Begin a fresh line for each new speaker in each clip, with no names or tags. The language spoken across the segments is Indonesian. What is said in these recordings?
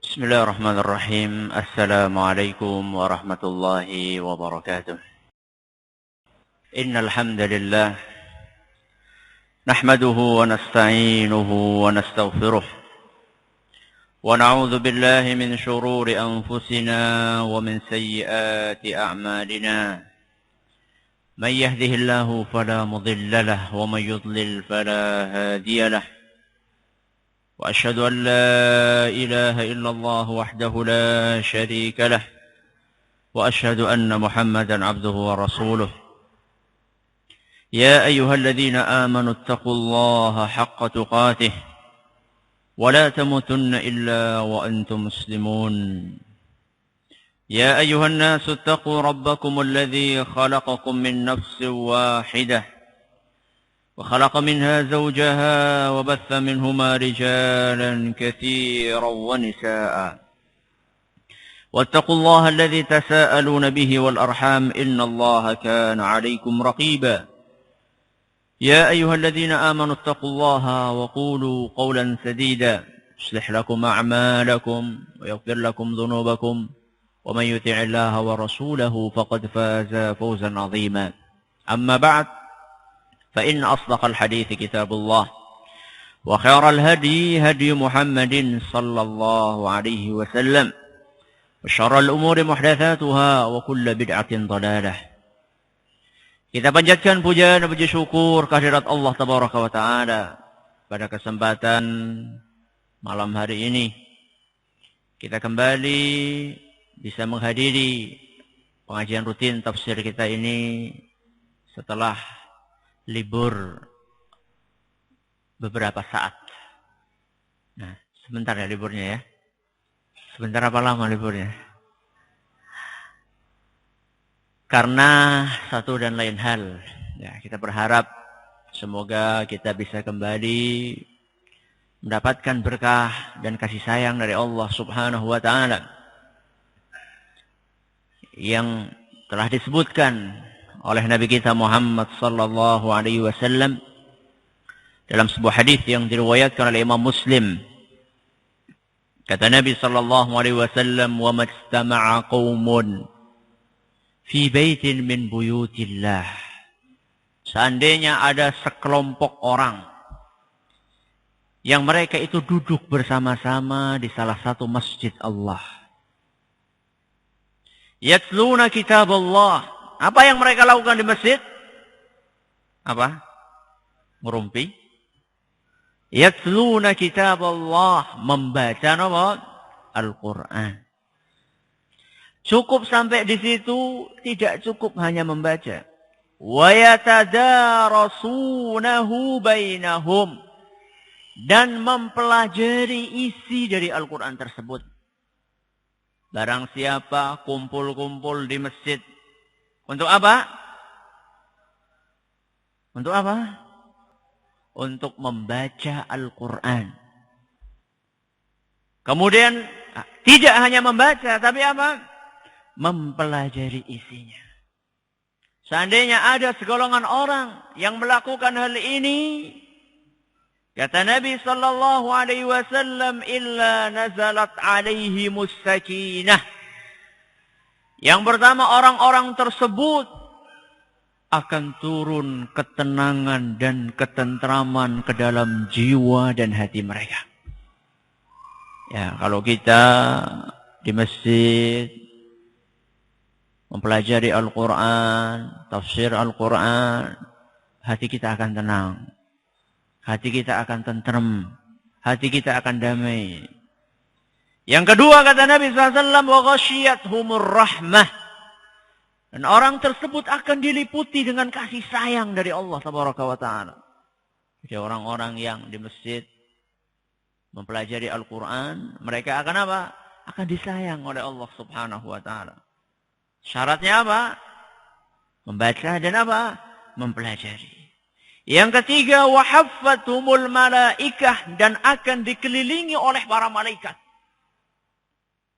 بسم الله الرحمن الرحيم. السلام عليكم ورحمة الله وبركاته. إن الحمد لله نحمده ونستعينه ونستغفره ونعوذ بالله من شرور أنفسنا ومن سيئات أعمالنا. من يهده الله فلا مضل له ومن يضلل فلا هادي له. وأشهد أن لا إله إلا الله وحده لا شريك له وأشهد أن محمدا عبده ورسوله. يا أيها الذين آمنوا اتقوا الله حق تقاته ولا تموتن إلا وأنتم مسلمون. يا أيها الناس اتقوا ربكم الذي خلقكم من نفس واحدة وخلق منها زوجها وبث منهما رجالا كثيرا ونساء. واتقوا الله الذي تساءلون به والأرحام إن الله كان عليكم رقيبا. يا أيها الذين آمنوا اتقوا الله وقولوا قولا سديدا يصلح لكم أعمالكم ويغفر لكم ذنوبكم ومن يطع الله ورسوله فقد فاز فوزا عظيما. أما بعد فإن أصدق الحديث كتاب الله وخير الهدي هدي محمد صلى الله عليه وسلم وشر الأمور محدثاتها وكل بدعة ضلالة. Kita panjatkan puja dan puji syukur kehadirat Allah Tabaraka wa Ta'ala pada kesempatan malam hari ini. Kita kembali bisa menghadiri pengajian rutin tafsir kita ini setelah libur beberapa saat. Nah, sebentar ya liburnya ya. Sebentar apa lama liburnya? Karena satu dan lain hal. Ya, kita berharap semoga kita bisa kembali mendapatkan berkah dan kasih sayang dari Allah Subhanahu wa Ta'ala yang telah disebutkan oleh Nabi kita Muhammad sallallahu alaihi wasallam dalam sebuah hadis yang diriwayatkan oleh Imam Muslim. Kata Nabi sallallahu alaihi wasallam, "Wa majtama'a qaumun fi baitin min buyutillah." Seandainya ada sekelompok orang yang mereka itu duduk bersama-sama di salah satu masjid Allah. Yatluna kitab Allah. Apa yang mereka lakukan di masjid? Apa? Merumpi. Yatluna kitab Allah. Membaca apa? Al-Quran. Cukup sampai di situ, tidak cukup hanya membaca. Wa yatadarasunahu bainahum. Dan mempelajari isi dari Al-Quran tersebut. Barang siapa kumpul-kumpul di masjid. Untuk apa? Untuk apa? Untuk membaca Al-Quran. Kemudian tidak hanya membaca, tapi apa? Mempelajari isinya. Seandainya ada segolongan orang yang melakukan hal ini, kata Nabi sallallahu alaihi wasallam, illa nazalat alaihimus sakinah. Yang pertama, orang-orang tersebut akan turun ketenangan dan ketentraman ke dalam jiwa dan hati mereka. Ya, kalau kita di masjid mempelajari Al-Quran, tafsir Al-Quran, hati kita akan tenang. Hati kita akan tentrem. Hati kita akan damai. Yang kedua kata Nabi SAW, wa ghasyiyathumur rahmah. Dan orang tersebut akan diliputi dengan kasih sayang dari Allah Tabaraka wa Ta'ala. Jadi orang-orang yang di masjid mempelajari Al-Quran, mereka akan apa? Akan disayang oleh Allah Subhanahu wa Ta'ala. Syaratnya apa? Membaca dan apa? Mempelajari. Yang ketiga, wa haffathumul malaikah, dan akan dikelilingi oleh para malaikat.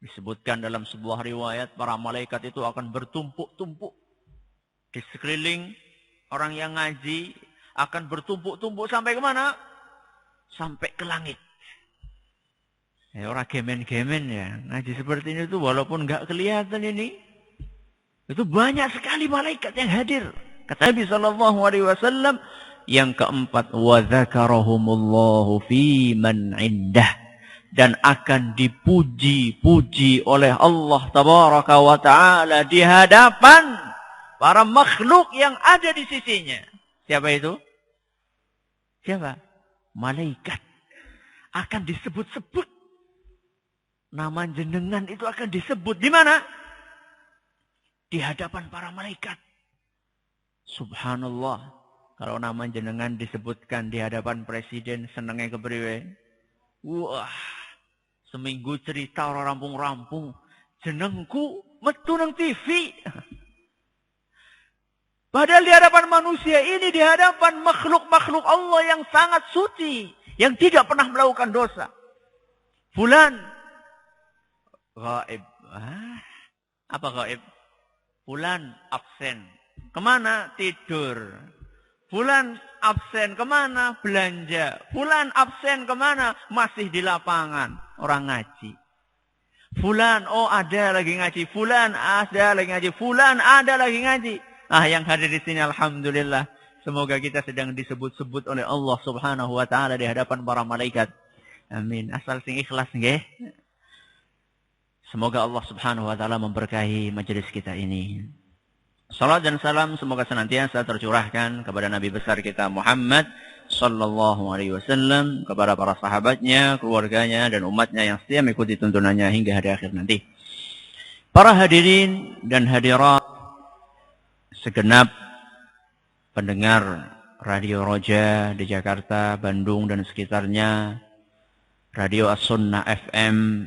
Disebutkan dalam sebuah riwayat, para malaikat itu akan bertumpuk-tumpuk di sekeliling orang yang ngaji, akan bertumpuk-tumpuk sampai ke mana? Sampai ke langit. Orang gemen-gemen ya. Ngaji seperti ini tuh walaupun nggak kelihatan ini, itu banyak sekali malaikat yang hadir. Kata Nabi SAW, yang keempat, wa dzakarahumullahu fi man indah, dan akan dipuji-puji oleh Allah tabaraka wa taala di hadapan para makhluk yang ada di sisinya. Siapa itu? Siapa? Malaikat. Akan disebut-sebut. Nama jenengan itu akan disebut di mana? Di hadapan para malaikat. Subhanallah. Kalau nama jenengan disebutkan di hadapan presiden, senengnya kepriwe? Wah, seminggu cerita orang rampung-rampung. Jenengku metu nang TV. Padahal di hadapan manusia ini, di hadapan makhluk-makhluk Allah yang sangat suci, yang tidak pernah melakukan dosa. Fulan gaib. Apa gaib? Fulan absen. Kemana? Tidur. Fulan absen kemana? Belanja. Fulan absen kemana? Masih di lapangan. Orang ngaji. Fulan, oh ada lagi ngaji. Fulan ada lagi ngaji. Fulan ada lagi ngaji. Yang hadir di sini alhamdulillah. Semoga kita sedang disebut-sebut oleh Allah Subhanahu wa taala di hadapan para malaikat. Amin. Asal sing ikhlas nggih. Semoga Allah Subhanahu wa taala memberkahi majelis kita ini. Salat dan salam semoga senantiasa tercurahkan kepada Nabi besar kita Muhammad sallallahu alaihi wasallam, kepada para sahabatnya, keluarganya dan umatnya yang setia mengikuti tuntunannya hingga hari akhir nanti. Para hadirin dan hadirat, segenap pendengar Radio Roja di Jakarta, Bandung dan sekitarnya, Radio As-Sunnah FM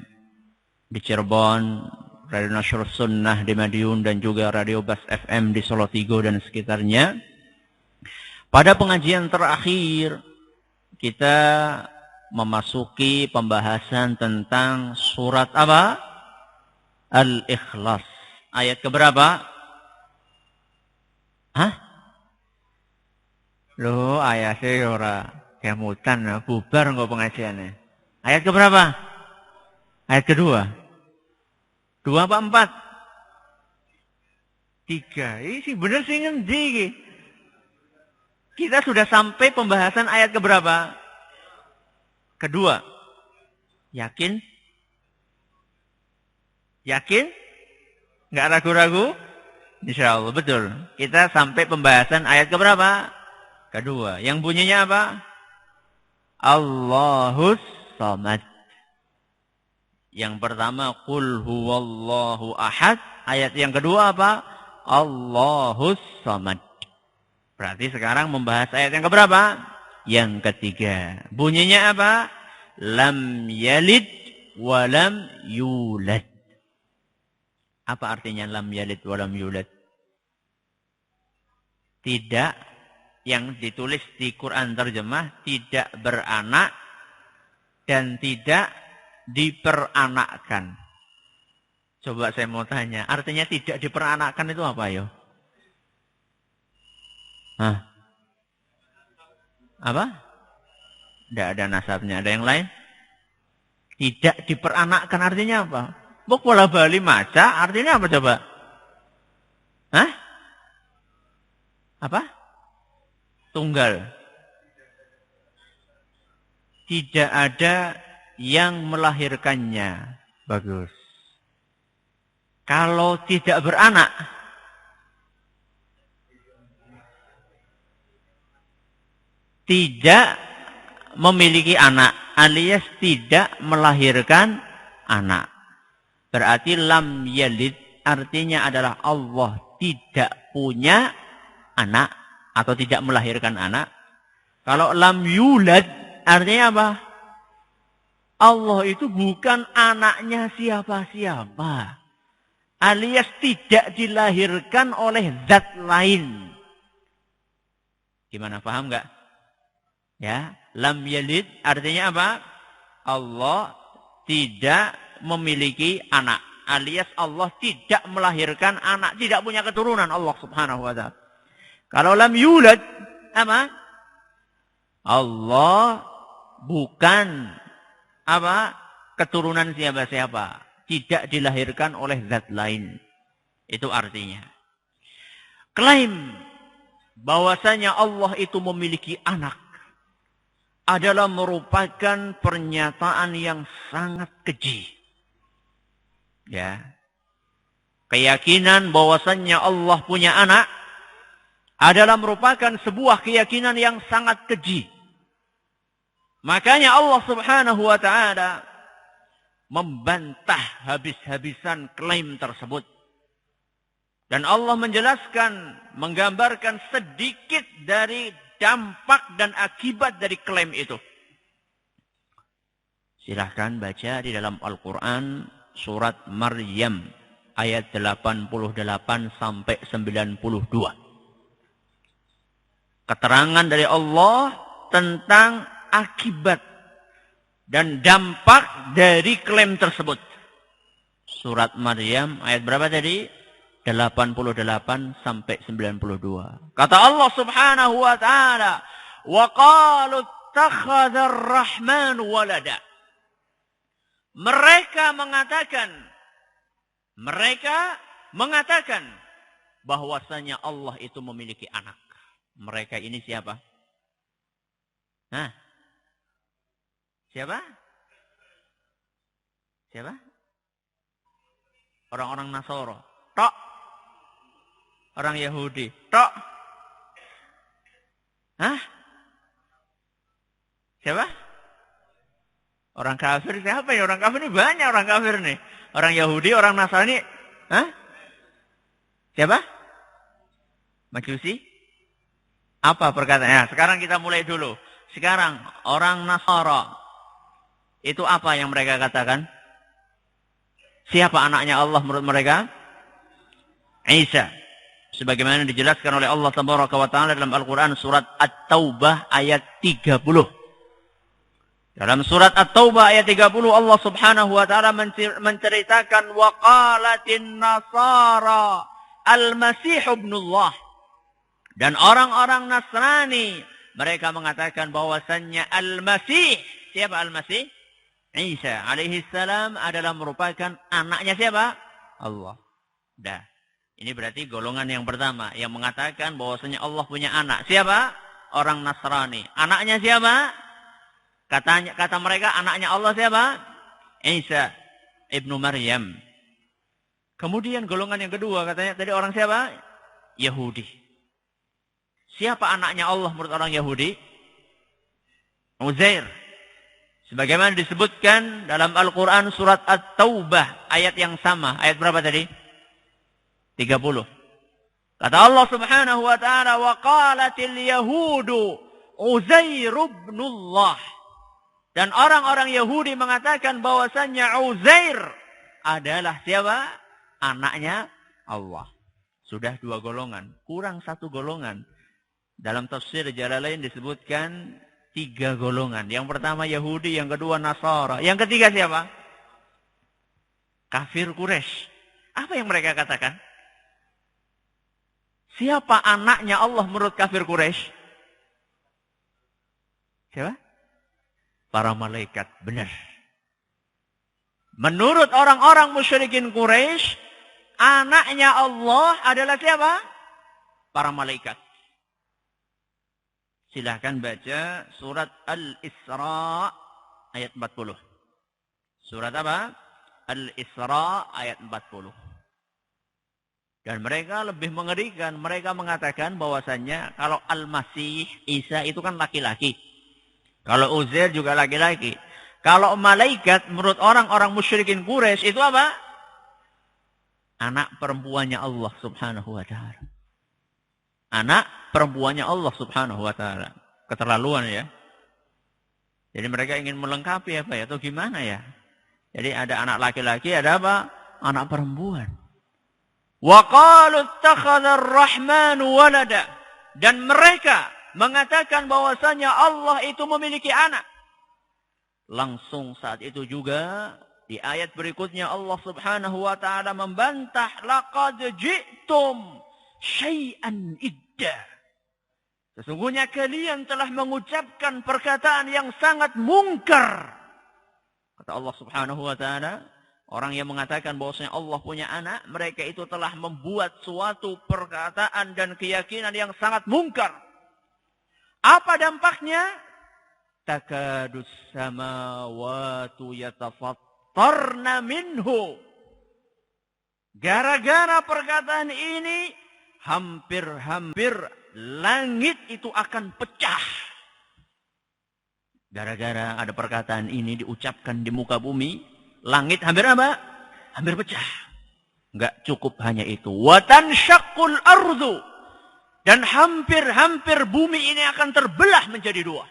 di Cirebon, Radio Nasrul Sunnah di Madiun, dan juga Radio Bas FM di Solotigo dan sekitarnya. Pada pengajian terakhir, kita memasuki pembahasan tentang surat apa? Al-Ikhlas. Ayat keberapa? Loh, ayatnya ora kemutan, bubar nggak pengajiannya. Ayat keberapa? Ayat kedua. 2 apa 4? 3. Ini sih bener sih ngendi. Kita sudah sampai pembahasan ayat keberapa? Kedua. Yakin? Yakin? Nggak ragu-ragu? Insyaallah betul. Kita sampai pembahasan ayat keberapa? Kedua. Yang bunyinya apa? Allahus Samad. Yang pertama, Qul huwallahu ahad. Ayat yang kedua apa? Allahus Samad. Berarti sekarang membahas ayat yang keberapa? Yang ketiga. Bunyinya apa? Lam yalid wa lam yulad. Apa artinya lam yalid wa lam yulad? Tidak, yang ditulis di Quran terjemah, tidak beranak dan tidak diperanakkan. Coba saya mau tanya, artinya tidak diperanakkan itu apa yo? Apa? Tidak ada nasabnya. Ada yang lain? Tidak diperanakkan artinya apa? Bola bali maca artinya apa coba? Apa? Tunggal. Tidak ada yang melahirkannya. Bagus. Kalau tidak beranak, tidak memiliki anak, alias tidak melahirkan anak. Berarti lam yalid artinya adalah Allah tidak punya anak atau tidak melahirkan anak. Kalau lam yulad artinya apa? Allah itu bukan anaknya siapa-siapa. Alias tidak dilahirkan oleh zat lain. Gimana, paham nggak? Ya, lam yalid artinya apa? Allah tidak memiliki anak. Alias Allah tidak melahirkan anak, tidak punya keturunan, Allah Subhanahu wa ta'ala. Kalau lam yulad apa? Allah bukan apa? keturunan siapa-siapa. Tidak dilahirkan oleh zat lain. Itu artinya. Klaim bahwasanya Allah itu memiliki anak adalah merupakan pernyataan yang sangat keji. Ya. Keyakinan bahwasanya Allah punya anak adalah merupakan sebuah keyakinan yang sangat keji. Makanya Allah Subhanahu wa taala membantah habis-habisan klaim tersebut. Dan Allah menjelaskan, menggambarkan sedikit dari dampak dan akibat dari klaim itu. Silahkan baca di dalam Al-Quran surat Maryam ayat 88 sampai 92. Keterangan dari Allah tentang akibat dan dampak dari klaim tersebut. Surat Maryam ayat berapa tadi? 88 sampai 92. Kata Allah Subhanahu wa taala, "Wa qalu ittakhadha ar-rahman walada." Mereka mengatakan bahwasanya Allah itu memiliki anak. Mereka ini siapa? Hah? Siapa? Siapa? Orang-orang Nasoro. Tok. Orang Yahudi. Tok. Hah? Siapa? Orang kafir siapa ya? Orang kafir ini banyak orang kafir nih. Orang Yahudi, orang Nasrani. Hah? Siapa? Majusi? Apa perkataannya? Sekarang kita mulai dulu. Sekarang orang Nasara. Itu apa yang mereka katakan? Siapa anaknya Allah menurut mereka? Isa. Sebagaimana dijelaskan oleh Allah Tabaraka wa Ta'ala dalam Al-Quran surat At-Taubah ayat 30. Dalam surat At-Taubah ayat 30 Allah Subhanahu wa Ta'ala menceritakan wa qalatin nasara al-masih ibnullah. Dan orang-orang Nasrani mereka mengatakan bahwasannya Al-Masih. Siapa Al-Masih? Isa alaihi salam adalah merupakan anaknya siapa? Allah. Dah. Ini berarti golongan yang pertama yang mengatakan bahwasanya Allah punya anak. Siapa? Orang Nasrani. Anaknya siapa? Kata mereka anaknya Allah siapa? Isa ibnu Maryam. Kemudian golongan yang kedua katanya tadi orang siapa? Yahudi. Siapa anaknya Allah menurut orang Yahudi? Uzair. Sebagaimana disebutkan dalam Al-Quran surat At-Taubah ayat yang sama. Ayat berapa tadi? 30. Kata Allah Subhanahu wa Ta'ala wa qalatil yahudu Uzair ibnullah. Dan orang-orang Yahudi mengatakan bahwasannya Uzair adalah siapa? Anaknya Allah. Sudah 2 golongan, kurang 1 golongan. Dalam tafsir Jalalain disebutkan 3 golongan. Yang pertama Yahudi, yang kedua Nasara. Yang ketiga siapa? Kafir Quraisy. Apa yang mereka katakan? Siapa anaknya Allah menurut kafir Quraisy? Siapa? Para malaikat. Benar. Menurut orang-orang musyrikin Quraisy, anaknya Allah adalah siapa? Para malaikat. Silahkan baca surat Al-Isra ayat 40. Surat apa? Al-Isra ayat 40. Dan mereka lebih mengerikan. Mereka mengatakan bahwasannya kalau Al-Masih Isa itu kan laki-laki. Kalau Uzair juga laki-laki. Kalau malaikat menurut orang-orang musyrikin Quraisy itu apa? Anak perempuannya Allah Subhanahu wa Ta'ala. Anak perempuannya Allah Subhanahu wa Ta'ala. Keterlaluan ya. Jadi mereka ingin melengkapi apa ya? Atau gimana ya? Jadi ada anak laki-laki, ada apa? Anak perempuan. Wa qalu ittakhadha ar-rahman walada. Dan mereka mengatakan bahwasanya Allah itu memiliki anak. Langsung saat itu juga di ayat berikutnya Allah Subhanahu wa Ta'ala membantah laqad ji'tum syai'an idda. Sesungguhnya kalian telah mengucapkan perkataan yang sangat mungkar. Kata Allah Subhanahu wa taala, orang yang mengatakan bahwasanya Allah punya anak, mereka itu telah membuat suatu perkataan dan keyakinan yang sangat mungkar. Apa dampaknya? Takadus samawatu yatafattarna minhu. Gara-gara perkataan ini, hampir-hampir langit itu akan pecah. Gara-gara ada perkataan ini diucapkan di muka bumi, langit hampir apa? Hampir pecah. Enggak cukup hanya itu. Wa tanshaqqul ardu. Dan hampir-hampir bumi ini akan terbelah menjadi dua.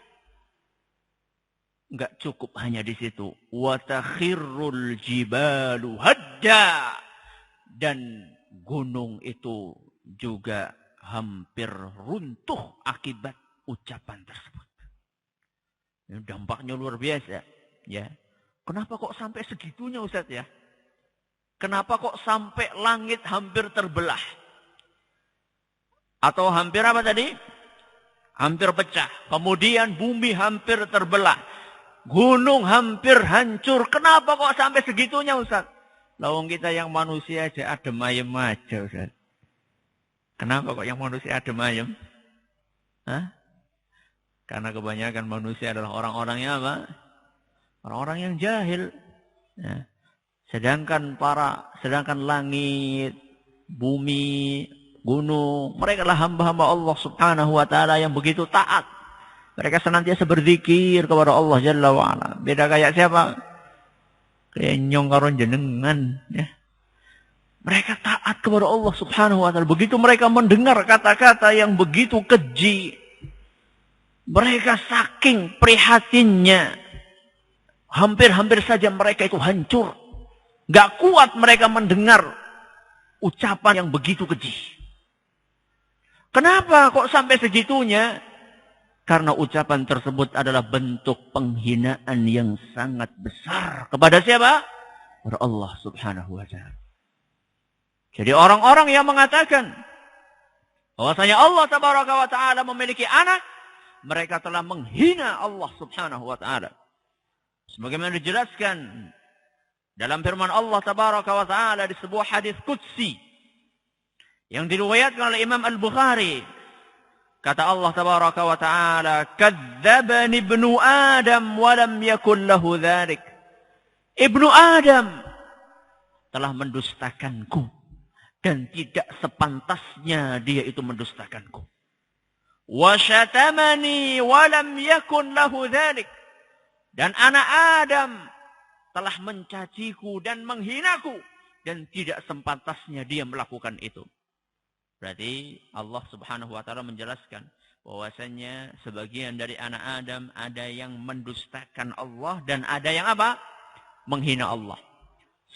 Enggak cukup hanya di situ. Wa takhirrul jibalu hadda. Dan gunung itu juga hampir runtuh akibat ucapan tersebut. Dampaknya luar biasa, ya. Kenapa kok sampai segitunya, Ustaz, ya? Kenapa kok sampai langit hampir terbelah? Atau hampir apa tadi? Hampir pecah. Kemudian bumi hampir terbelah. Gunung hampir hancur. Kenapa kok sampai segitunya, Ustaz? Lawang kita yang manusia aja adem ayem aja, Ustaz. Kenapa kok yang manusia adem ayem? Hah? Karena kebanyakan manusia adalah orang-orang yang apa? Orang-orang yang jahil. Ya. Sedangkan langit, bumi, gunung, mereka adalah hamba-hamba Allah Subhanahu wa taala yang begitu taat. Mereka senantiasa berzikir kepada Allah Jalla wa Ala. Beda kayak siapa? Kenyong karo jenengan, ya. Mereka taat kepada Allah Subhanahu wa taala. Begitu mereka mendengar kata-kata yang begitu keji, mereka saking prihatinnya, hampir-hampir saja mereka itu hancur. Gak kuat mereka mendengar ucapan yang begitu keji. Kenapa kok sampai segitunya? Karena ucapan tersebut adalah bentuk penghinaan yang sangat besar. Kepada siapa? Kepada Allah Subhanahu wa ta'ala. Jadi orang-orang yang mengatakan bahwasanya Allah Tabaraka wa ta'ala memiliki anak, mereka telah menghina Allah Subhanahu wa ta'ala. Sebagaimana dijelaskan dalam firman Allah Tabaraka wa ta'ala di sebuah hadis qudsi yang diriwayatkan oleh Imam Al-Bukhari. Kata Allah Tabaraka wa ta'ala, "Kadzdzabani ibnu Adam wa lam yakul lahu dzalik." Ibnu Adam telah mendustakanku dan tidak sepantasnya dia itu mendustakanku. Wa syatamani wa lam yakun lahu dzalik. Dan anak Adam telah mencaciku dan menghinaku dan tidak sepantasnya dia melakukan itu. Berarti Allah Subhanahu wa taala menjelaskan bahwasanya sebagian dari anak Adam ada yang mendustakan Allah dan ada yang apa? Menghina Allah.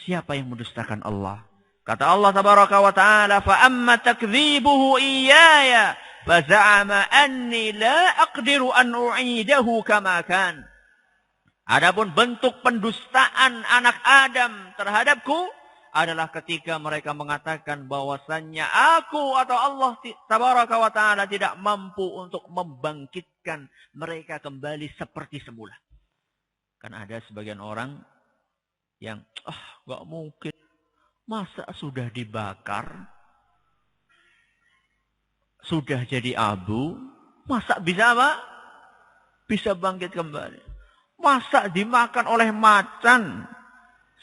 Siapa yang mendustakan Allah? Kata Allah Tabaraka wa taala, "Fa amma takdzibuhu iyaya fa za'ama anni la aqdiru an u'idahu kama kan." Adapun bentuk pendustaan anak Adam terhadapku adalah ketika mereka mengatakan bahwasannya aku atau Allah Tabaraka wa ta'ala tidak mampu untuk membangkitkan mereka kembali seperti semula. Kan ada sebagian orang yang, gak mungkin. Masa sudah dibakar, sudah jadi abu, masa bisa apa? Bisa bangkit kembali. Masa dimakan oleh macan,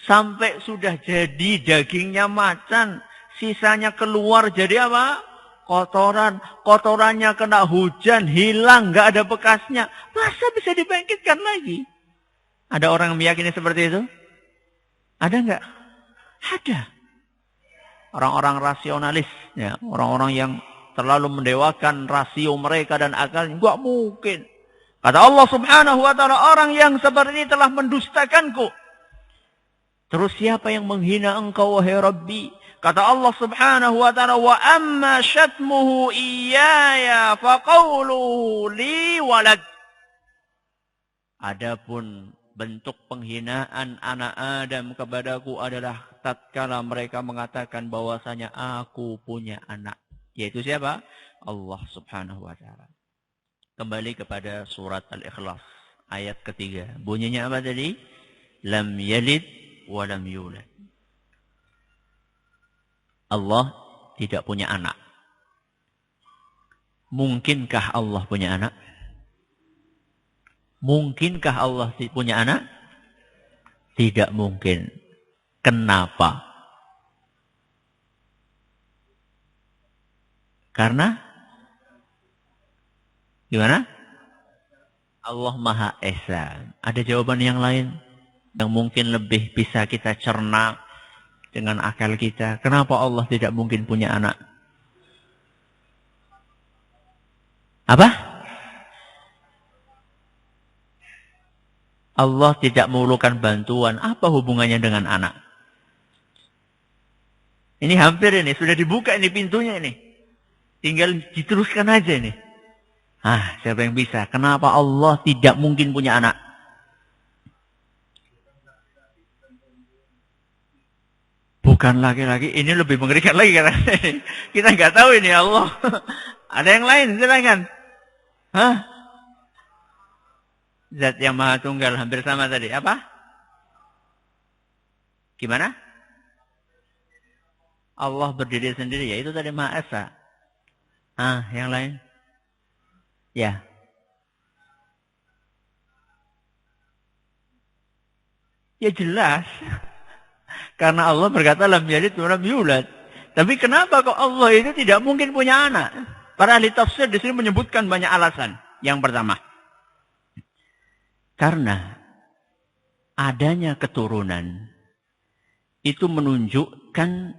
sampai sudah jadi dagingnya macan, sisanya keluar jadi apa? Kotoran. Kotorannya kena hujan, hilang, nggak ada bekasnya. Masa bisa dibangkitkan lagi? Ada orang yang meyakini seperti itu? Ada nggak? Ada. Orang-orang rasionalis, ya, orang-orang yang terlalu mendewakan rasio mereka dan akalnya. Nggak mungkin. Kata Allah Subhanahu wa ta'ala, orang yang seperti ini telah mendustakanku. Terus siapa yang menghina engkau wahai Rabbi? Kata Allah Subhanahu wa ta'ala, "Wa amma syatmuhu iyaya faqawluhu li walad." Adapun bentuk penghinaan anak Adam kepadaku adalah tatkala mereka mengatakan bahwasanya aku punya anak. Yaitu siapa? Allah Subhanahu wa ta'ala. Kembali kepada surat Al-Ikhlas ayat ketiga. Bunyinya apa tadi? lam yalid wa lam yulad. Allah tidak punya anak. Mungkinkah Allah punya anak? Mungkinkah Allah punya anak? Tidak mungkin. Kenapa? Karena gimana? Allah Maha Esa. Ada jawaban yang lain yang mungkin lebih bisa kita cerna dengan akal kita. Kenapa Allah tidak mungkin punya anak? Apa? Allah tidak memerlukan bantuan. Apa hubungannya dengan anak? Ini hampir ini. Sudah dibuka ini pintunya ini. Tinggal diteruskan aja ini. Siapa yang bisa? Kenapa Allah tidak mungkin punya anak? Bukan laki-laki. Ini lebih mengerikan lagi karena kita nggak tahu ini Allah. Ada yang lain, silakan. Zat yang Maha Tunggal hampir sama tadi. Apa? Gimana? Allah berdiri sendiri. Ya itu tadi Maha Esa. Yang lain? Ya. Ya jelas. Karena Allah berkata lam yalid wa lam yulad. Tapi kenapa kok Allah itu tidak mungkin punya anak? Para ahli tafsir di sini menyebutkan banyak alasan. Yang pertama, karena adanya keturunan itu menunjukkan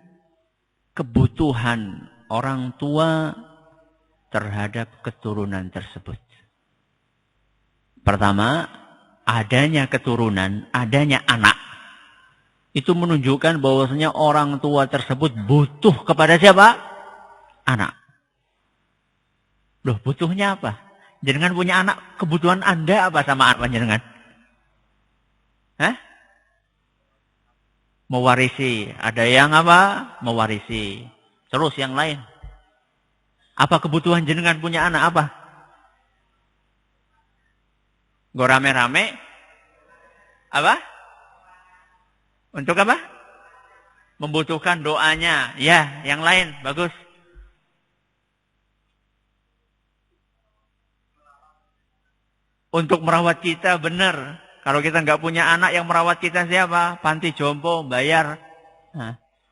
kebutuhan orang tua terhadap keturunan tersebut. Pertama, adanya keturunan, adanya anak. Itu menunjukkan bahwasanya orang tua tersebut butuh kepada siapa? Anak. Loh, butuhnya apa? Jenengan punya anak, kebutuhan Anda apa sama anak jenengan? Mewarisi. Ada yang apa? Mewarisi. Terus yang lain. Apa kebutuhan jenengan punya anak apa? Go rame-rame. Apa? Untuk apa? Membutuhkan doanya. Ya, yang lain. Bagus. Untuk merawat kita, benar. Kalau kita nggak punya anak yang merawat kita siapa? Panti jompo, bayar.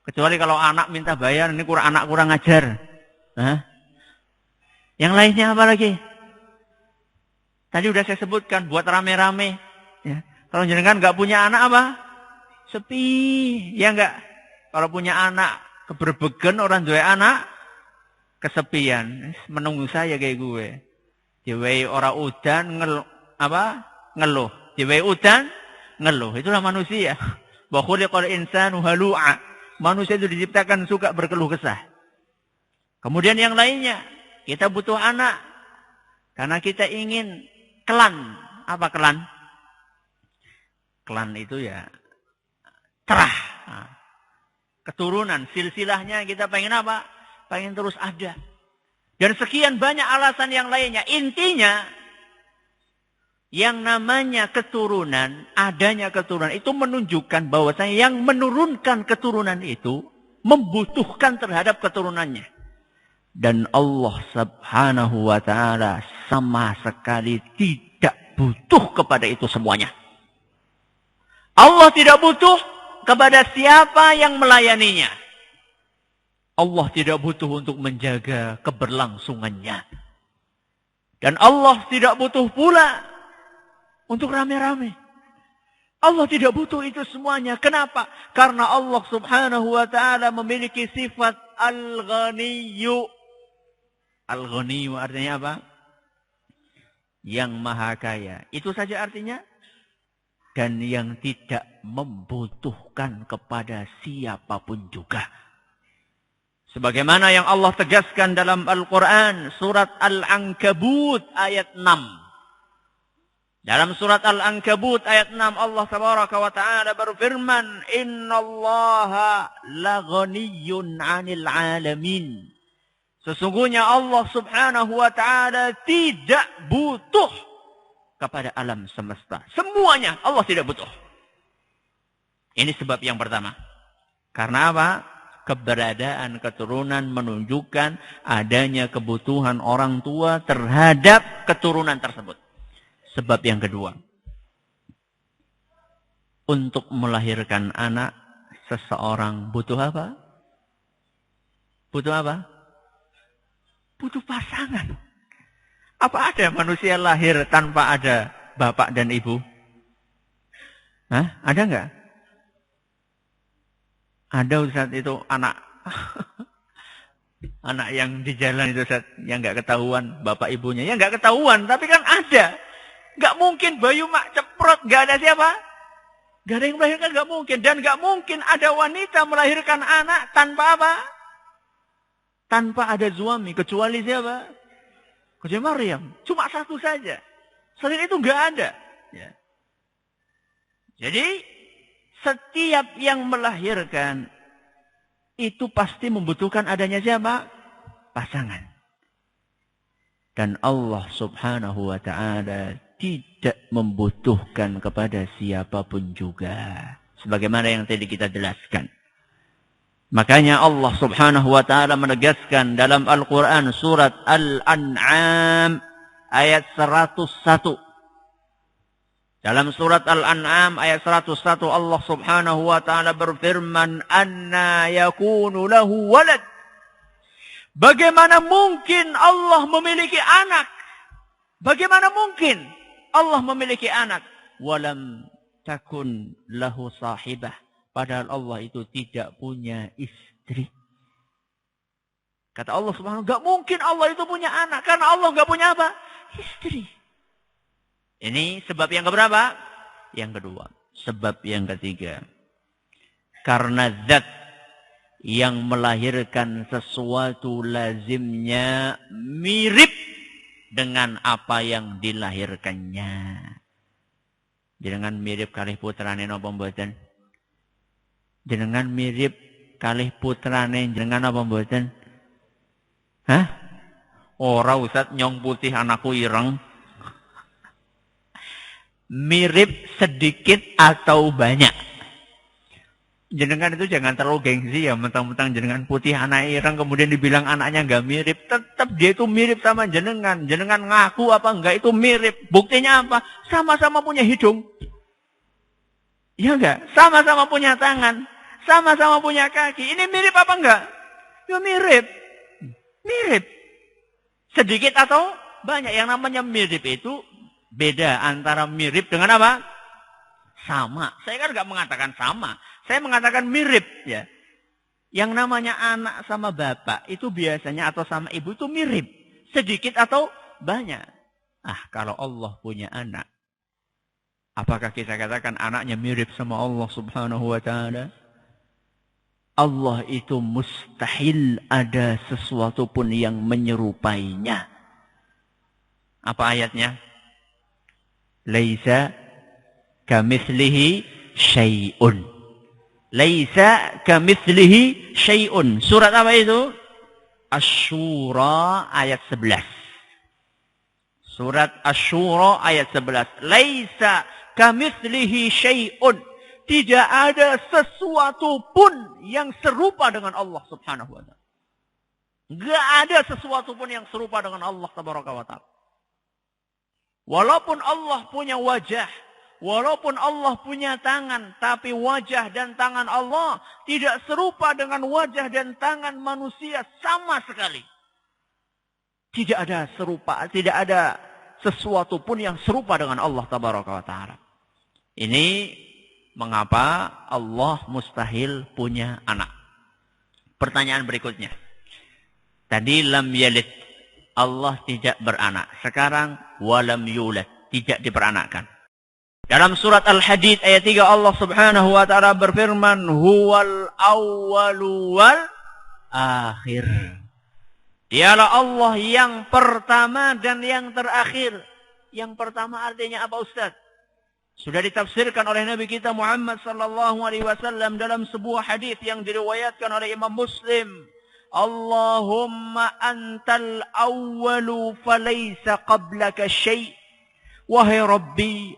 Kecuali kalau anak minta bayar, ini anak kurang ajar. Yang lainnya apa lagi? Tadi udah saya sebutkan, buat rame-rame. Ya. Kalau jenengan nggak punya anak apa? Sepi. Ya nggak? Kalau punya anak, keberbegen orang tua anak, kesepian. Menunggu saya kayak gue. Diwehi ora udan ngeluh. Diwehi udan ngeluh. Itulah manusia. Wa khuliqal insanu halu'a. Manusia itu diciptakan suka berkeluh kesah. Kemudian yang lainnya, kita butuh anak karena kita ingin klan. Apa klan? Klan itu ya terah. Keturunan, silsilahnya kita pengen apa? Pengen terus ada. Dan sekian banyak alasan yang lainnya. Intinya, yang namanya keturunan, adanya keturunan, itu menunjukkan bahwasanya yang menurunkan keturunan itu membutuhkan terhadap keturunannya. Dan Allah subhanahu wa ta'ala sama sekali tidak butuh kepada itu semuanya. Allah tidak butuh kepada siapa yang melayaninya. Allah tidak butuh untuk menjaga keberlangsungannya. Dan Allah tidak butuh pula untuk rame-rame. Allah tidak butuh itu semuanya. Kenapa? Karena Allah subhanahu wa ta'ala memiliki sifat al-ghaniyyu. Al-ghaniyyu artinya apa? Yang maha kaya. Itu saja artinya. Dan yang tidak membutuhkan kepada siapapun juga. Sebagaimana yang Allah tegaskan dalam Al-Quran. Surat Al-Ankabut ayat 6. Dalam surat Al-Ankabut ayat 6 Allah tabaraka wa ta'ala berfirman, innallaha laghaniyyun 'anil 'alamin. Sesungguhnya Allah subhanahu wa ta'ala tidak butuh kepada alam semesta. Semuanya Allah tidak butuh. Ini sebab yang pertama. Karena apa? Keberadaan keturunan menunjukkan adanya kebutuhan orang tua terhadap keturunan tersebut. Sebab yang kedua. Untuk melahirkan anak, seseorang butuh apa? Butuh apa? Butuh pasangan. Apa ada manusia lahir tanpa ada bapak dan ibu? Hah? Ada enggak? Ada Ustaz itu anak anak yang di jalan itu Ustaz, yang enggak ketahuan bapak ibunya. Ya enggak ketahuan, tapi kan ada. Enggak mungkin bayu mak ceprot, enggak ada siapa? Enggak ada yang melahirkan, enggak mungkin. Dan enggak mungkin ada wanita melahirkan anak tanpa apa? Tanpa ada suami, kecuali siapa? Kecuali Maryam. Cuma satu saja. Selain itu enggak ada. Ya. Jadi, setiap yang melahirkan, itu pasti membutuhkan adanya siapa? Pasangan. Dan Allah subhanahu wa ta'ala tidak membutuhkan kepada siapapun juga. Sebagaimana yang tadi kita jelaskan. Makanya Allah subhanahu wa ta'ala menegaskan dalam Al-Quran surat Al-An'am ayat 101. Dalam surat Al-An'am ayat 101 Allah subhanahu wa ta'ala berfirman, Anna yakunu lahu walad. Bagaimana mungkin Allah memiliki anak? Bagaimana mungkin Allah memiliki anak? Walam takun lahu sahibah. Padahal Allah itu tidak punya istri. Kata Allah subhanahu wa ta'ala, gak mungkin Allah itu punya anak. Karena Allah gak punya apa? Istri. Ini sebab yang keberapa? Yang kedua. Sebab yang ketiga. Karena zat yang melahirkan sesuatu lazimnya mirip dengan apa yang dilahirkannya. Jenengan mirip kalih putrane napa mboten? Jenengan mirip kalih putrane jenengan apa mboten? Hah? Ora Ustaz nyong putih anakku ireng. Mirip sedikit atau banyak. Jenengan itu jangan terlalu gengsi ya, mentang-mentang jenengan putih anak ireng kemudian dibilang anaknya enggak mirip. Tetap dia itu mirip sama jenengan. Jenengan ngaku apa enggak itu mirip. Buktinya apa? Sama-sama punya hidung. Ya enggak? Sama-sama punya tangan. Sama-sama punya kaki. Ini mirip apa enggak? Ya mirip. Mirip. Sedikit atau banyak. Yang namanya mirip itu beda antara mirip dengan apa? Sama. Saya kan enggak mengatakan sama. Saya mengatakan mirip. Ya. Yang namanya anak sama bapak itu biasanya atau sama ibu itu mirip. Sedikit atau banyak. Kalau Allah punya anak. Apakah kita katakan anaknya mirip sama Allah subhanahu wa ta'ala? Allah itu mustahil ada sesuatu pun yang menyerupainya. Apa ayatnya? Laisa kamitslihi syai'un. Laisa kamitslihi syai'un. Surat apa itu? Asy-Syura ayat 11. Surat Asy-Syura ayat 11. Laisa kamitslihi syai'un. Tidak ada sesuatu pun yang serupa dengan Allah subhanahu wa ta'ala. Enggak ada sesuatu pun yang serupa dengan Allah tabaraka wa ta'ala. Walaupun Allah punya wajah, walaupun Allah punya tangan, tapi wajah dan tangan Allah tidak serupa dengan wajah dan tangan manusia sama sekali. Tidak ada serupa, tidak ada sesuatu pun yang serupa dengan Allah tabaraka wa ta'ala. Ini mengapa Allah mustahil punya anak. Pertanyaan berikutnya. Tadi lam yalid. Allah tidak beranak. Sekarang walam yulad. Tidak diperanakkan. Dalam surat Al-Hadid ayat 3 Allah subhanahu wa ta'ala berfirman. Huwal awwalu wal akhir. Dialah Allah yang pertama dan yang terakhir. Yang pertama artinya apa Ustaz? Sudah ditafsirkan oleh Nabi kita Muhammad sallallahu alaihi wasallam dalam sebuah hadis yang diriwayatkan oleh Imam Muslim. Allahumma antal awwalu falaysa qablaka syai'. Wahai Rabbi,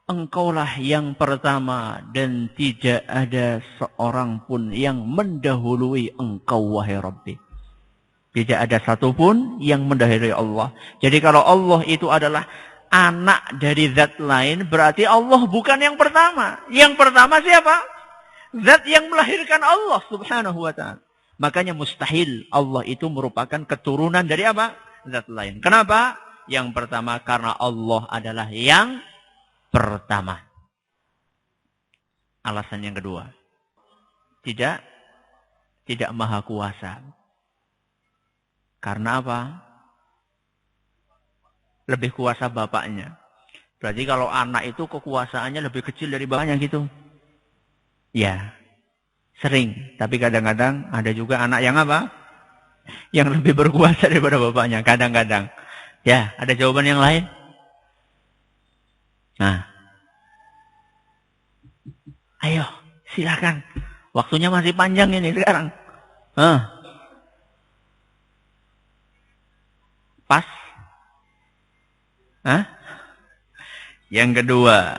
Engkaulah yang pertama dan tidak ada seorang pun yang mendahului engkau wahai Rabbi. Tidak ada satupun yang mendahului Allah. Jadi kalau Allah itu adalah anak dari zat lain, berarti Allah bukan yang pertama. Yang pertama siapa? Zat yang melahirkan Allah subhanahu wa ta'ala. Makanya mustahil Allah itu merupakan keturunan dari apa? Zat lain. Kenapa? Yang pertama karena Allah adalah yang pertama. Alasan yang kedua. Tidak maha kuasa. Karena apa? Lebih kuasa bapaknya. Berarti kalau anak itu kekuasaannya lebih kecil dari bapaknya gitu. Ya, sering. Tapi kadang-kadang ada juga anak yang apa? Yang lebih berkuasa daripada bapaknya. Kadang-kadang. Ya, ada jawaban yang lain? Nah. Ayo, silakan. Waktunya masih panjang ini sekarang. Pas? Yang kedua,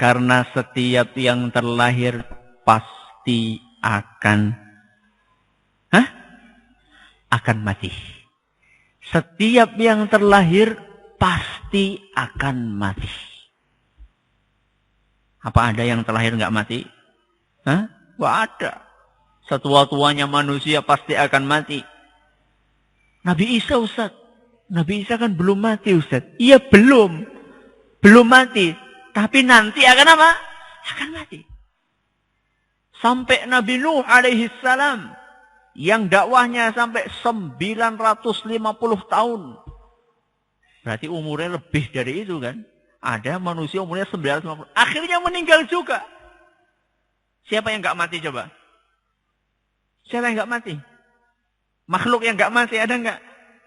karena setiap yang terlahir pasti akan mati. Setiap yang terlahir pasti akan mati. Apa ada yang terlahir nggak mati? Nggak ada. Setua-tuanya manusia pasti akan mati. Nabi Isa, Ustaz. Nabi Isa kan belum mati, Ustaz. Iya, belum. Belum mati. Tapi nanti akan apa? Akan mati. Sampai Nabi Nuh alaihi salam. Yang dakwahnya sampai 950 tahun. Berarti umurnya lebih dari itu kan? Ada manusia umurnya 950. Akhirnya meninggal juga. Siapa yang nggak mati coba? Siapa yang nggak mati? Makhluk yang nggak mati ada nggak?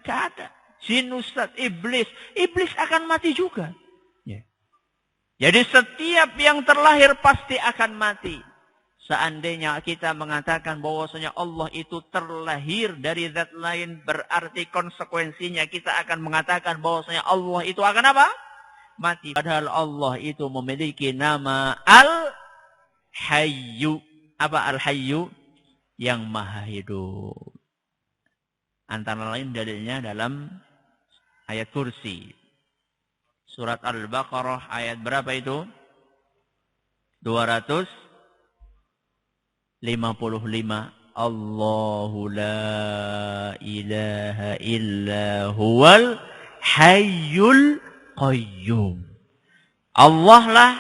Nggak ada. Jin, Ustaz, iblis. Iblis akan mati juga. Ya. Jadi setiap yang terlahir pasti akan mati. Seandainya kita mengatakan bahwasanya Allah itu terlahir dari zat lain, berarti konsekuensinya kita akan mengatakan bahwasanya Allah itu akan apa? Mati. Padahal Allah itu memiliki nama Al-Hayyu. Apa Al-Hayyu? Yang maha hidup. Antara lain dalilnya dalam ayat kursi. Surat Al-Baqarah ayat berapa itu? 255. Allahu la ilaha illa huwal hayyul qayyum. Allah lah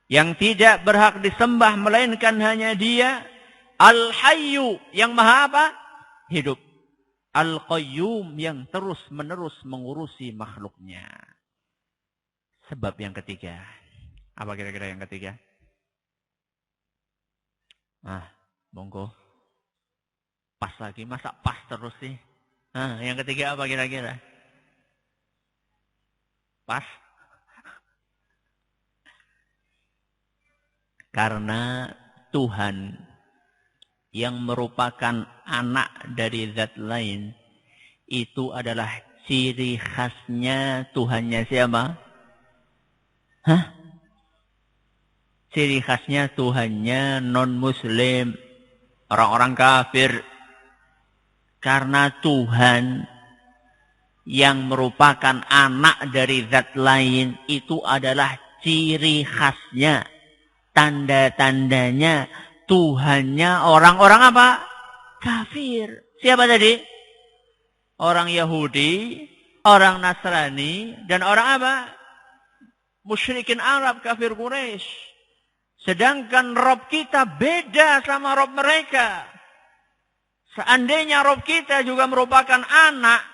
yang tidak berhak disembah melainkan hanya Dia. Al-Hayyu yang maha apa? Hidup. Al-Qayyum yang terus-menerus mengurusi makhluknya. Sebab yang ketiga. Apa kira-kira yang ketiga? Monggo. Pas lagi. Masa pas terus sih? Yang ketiga apa kira-kira? Pas? Karena Tuhan yang merupakan anak dari zat lain itu adalah ciri khasnya Tuhannya siapa? Ciri khasnya Tuhannya non-muslim, orang-orang kafir. Karena Tuhan yang merupakan anak dari zat lain itu adalah ciri khasnya, tanda-tandanya Tuhannya orang-orang apa? Kafir. Siapa tadi? Orang Yahudi, orang Nasrani, dan orang apa? Musyrikin Arab, kafir Quraisy. Sedangkan Rob kita beda sama Rob mereka. Seandainya Rob kita juga merupakan anak,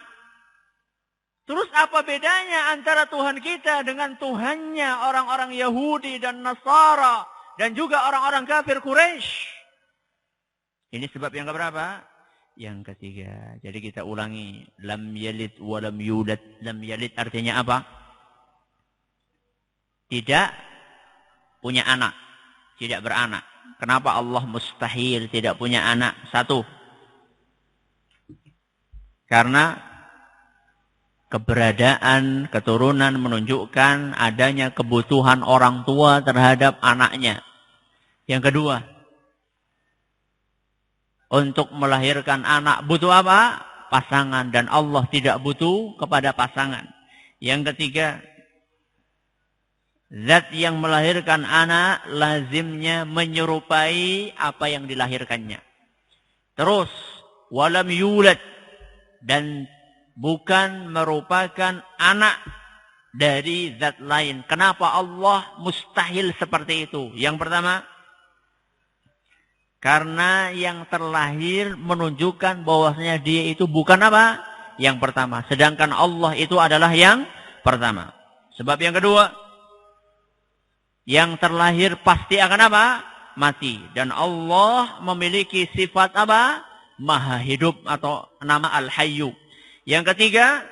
terus apa bedanya antara Tuhan kita dengan Tuhannya orang-orang Yahudi dan Nasara dan juga orang-orang kafir Quraisy? Ini sebab yang keberapa? Yang ketiga. Jadi kita ulangi. Lam yalid wa lam yulad. Lam yalid artinya apa? Tidak punya anak. Tidak beranak. Kenapa Allah mustahil tidak punya anak? Satu. Karena keberadaan keturunan menunjukkan adanya kebutuhan orang tua terhadap anaknya. Yang kedua, untuk melahirkan anak butuh apa? Pasangan, dan Allah tidak butuh kepada pasangan. Yang ketiga, zat yang melahirkan anak lazimnya menyerupai apa yang dilahirkannya. Terus, walam yulad, dan bukan merupakan anak dari zat lain. Kenapa Allah mustahil seperti itu? Yang pertama, karena yang terlahir menunjukkan bahwasanya dia itu bukan apa? Yang pertama. Sedangkan Allah itu adalah yang pertama. Sebab yang kedua, yang terlahir pasti akan apa? Mati. Dan Allah memiliki sifat apa? Maha hidup atau nama Al-Hayyu. Yang ketiga,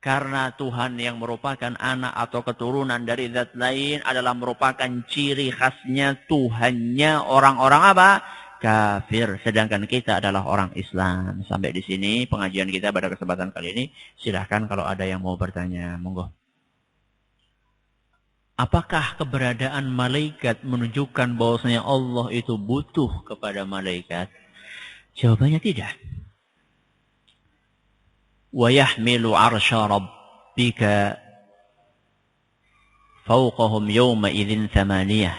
karena Tuhan yang merupakan anak atau keturunan dari zat lain adalah merupakan ciri khasnya Tuhannya orang-orang apa? Kafir. Sedangkan kita adalah orang Islam. Sampai di sini pengajian kita pada kesempatan kali ini. Silahkan kalau ada yang mau bertanya. Monggo. Apakah keberadaan malaikat menunjukkan bahwasanya Allah itu butuh kepada malaikat? Jawabannya tidak. وَيَحْمِلُ عَرْشَ رَبِّكَ فَوْقَهُمْ يَوْمَئِذٍ ثَمَانِيَةٌ.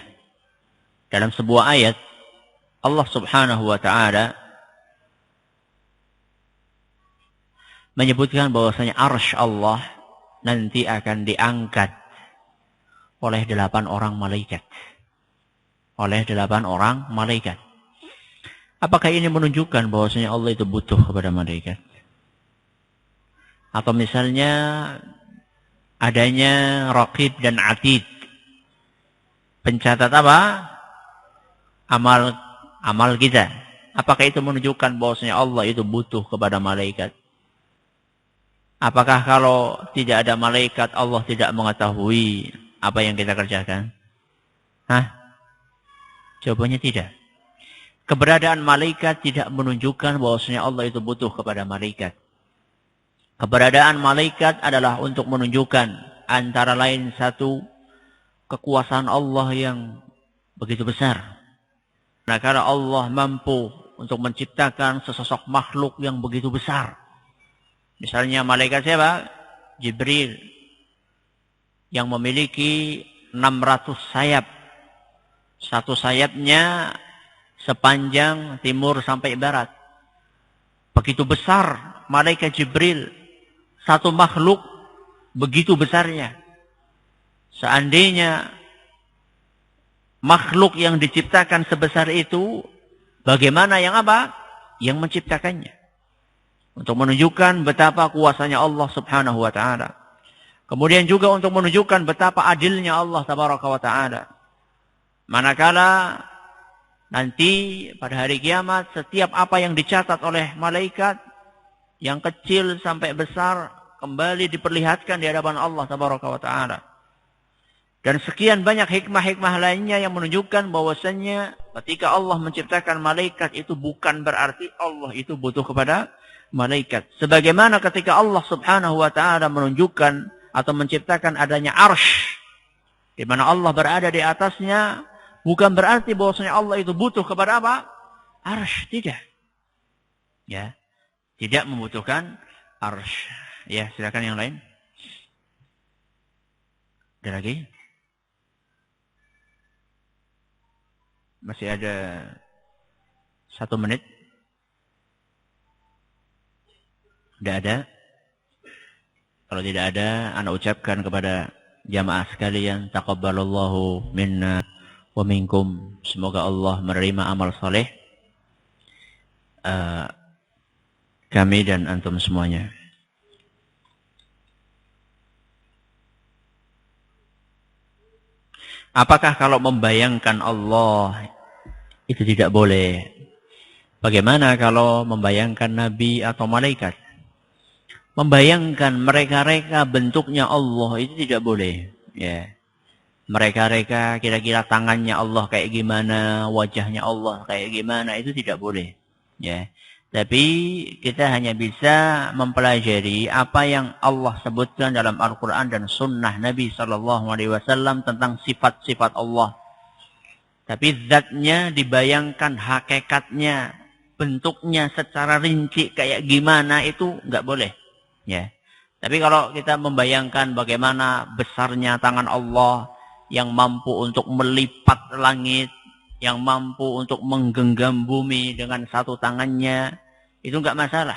Dalam sebuah ayat, Allah subhanahu wa ta'ala menyebutkan bahwasanya arsy Allah nanti akan diangkat oleh 8 orang malaikat. Oleh 8 orang malaikat. Apakah ini menunjukkan bahwasanya Allah itu butuh kepada malaikat? Atau misalnya adanya raqib dan atid. Pencatat apa? Amal kita. Apakah itu menunjukkan bahwasanya Allah itu butuh kepada malaikat? Apakah kalau tidak ada malaikat Allah tidak mengetahui apa yang kita kerjakan? Jawabannya tidak. Keberadaan malaikat tidak menunjukkan bahwasanya Allah itu butuh kepada malaikat. Keberadaan malaikat adalah untuk menunjukkan antara lain satu, kekuasaan Allah yang begitu besar. Nah, karena Allah mampu untuk menciptakan sesosok makhluk yang begitu besar. Misalnya malaikat siapa? Jibril. Yang memiliki 600 sayap. Satu sayapnya sepanjang timur sampai barat. Begitu besar malaikat Jibril. Satu makhluk begitu besarnya. Seandainya makhluk yang diciptakan sebesar itu, bagaimana yang apa? Yang menciptakannya. Untuk menunjukkan betapa kuasanya Allah subhanahu wa ta'ala. Kemudian juga untuk menunjukkan betapa adilnya Allah tabaraka wa ta'ala. Manakala nanti pada hari kiamat, setiap apa yang dicatat oleh malaikat, yang kecil sampai besar, kembali diperlihatkan di hadapan Allah tabaraka wa ta'ala. Dan sekian banyak hikmah-hikmah lainnya yang menunjukkan bahwasannya ketika Allah menciptakan malaikat itu bukan berarti Allah itu butuh kepada malaikat. Sebagaimana ketika Allah subhanahu wa ta'ala menunjukkan atau menciptakan adanya arsy, di mana Allah berada di atasnya, bukan berarti bahwasanya Allah itu butuh kepada apa? Arsy, tidak. Ya, tidak membutuhkan arsy. Ya, silakan yang lain. Ada lagi? Masih ada 1 menit. Tidak ada? Kalau tidak ada, ana ucapkan kepada jamaah sekalian, taqabbalallahu minna wa minkum. Semoga Allah menerima amal saleh kami dan antum semuanya. Apakah kalau membayangkan Allah itu tidak boleh? Bagaimana kalau membayangkan Nabi atau malaikat? Membayangkan mereka-reka bentuknya Allah itu tidak boleh. Ya. Mereka-reka kira-kira tangannya Allah kayak gimana, wajahnya Allah kayak gimana, itu tidak boleh. Ya. Tapi kita hanya bisa mempelajari apa yang Allah sebutkan dalam Al-Quran dan Sunnah Nabi SAW tentang sifat-sifat Allah. Tapi zatnya dibayangkan, hakikatnya, bentuknya secara rinci kayak gimana itu nggak boleh. Ya. Tapi kalau kita membayangkan bagaimana besarnya tangan Allah yang mampu untuk melipat langit, yang mampu untuk menggenggam bumi dengan satu tangannya, itu enggak masalah.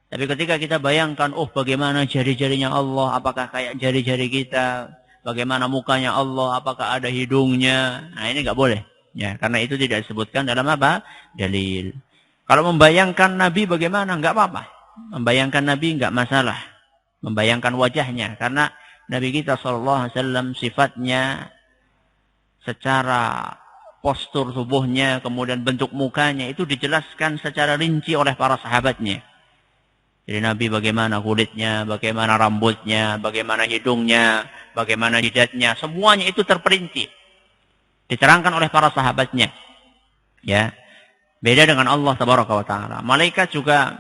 Tapi ketika kita bayangkan, oh bagaimana jari-jarinya Allah, apakah kayak jari-jari kita, bagaimana mukanya Allah, apakah ada hidungnya, nah ini enggak boleh. Ya, karena itu tidak disebutkan dalam apa? Dalil. Kalau membayangkan Nabi bagaimana, enggak apa-apa. Membayangkan Nabi enggak masalah. Membayangkan wajahnya, karena Nabi kita SAW sifatnya secara postur tubuhnya, kemudian bentuk mukanya itu dijelaskan secara rinci oleh para sahabatnya. Jadi Nabi bagaimana kulitnya, bagaimana rambutnya, bagaimana hidungnya, bagaimana jidatnya, semuanya itu terperinci. Diterangkan oleh para sahabatnya. Ya. Beda dengan Allah Tabaraka wa Ta'ala. Malaikat juga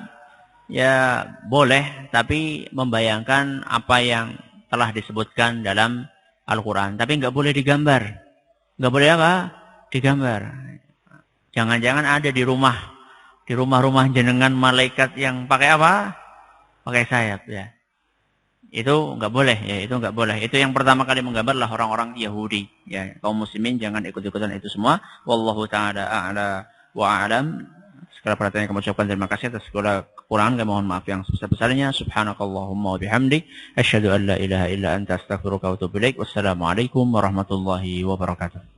ya boleh, tapi membayangkan apa yang telah disebutkan dalam Al-Quran. Tapi nggak boleh digambar. Nggak boleh apa? Digambar. Jangan-jangan ada di rumah-rumah jenengan malaikat yang pakai apa? Pakai sayap ya. Itu enggak boleh ya, itu enggak boleh. Itu yang pertama kali menggambarlah orang-orang Yahudi ya. Kaum muslimin jangan ikut-ikutan itu semua. Wallahu taala a'la wa a'lam. Segala perhatian yang kami ucapkan terima kasih atas segala kekurangan, kami mohon maaf yang sebesar-besarnya. Subhanakallahumma wa bihamdik asyhadu an la ilaha illa anta astaghfiruka wa atubu ilaik. Wassalamualaikum warahmatullahi wabarakatuh.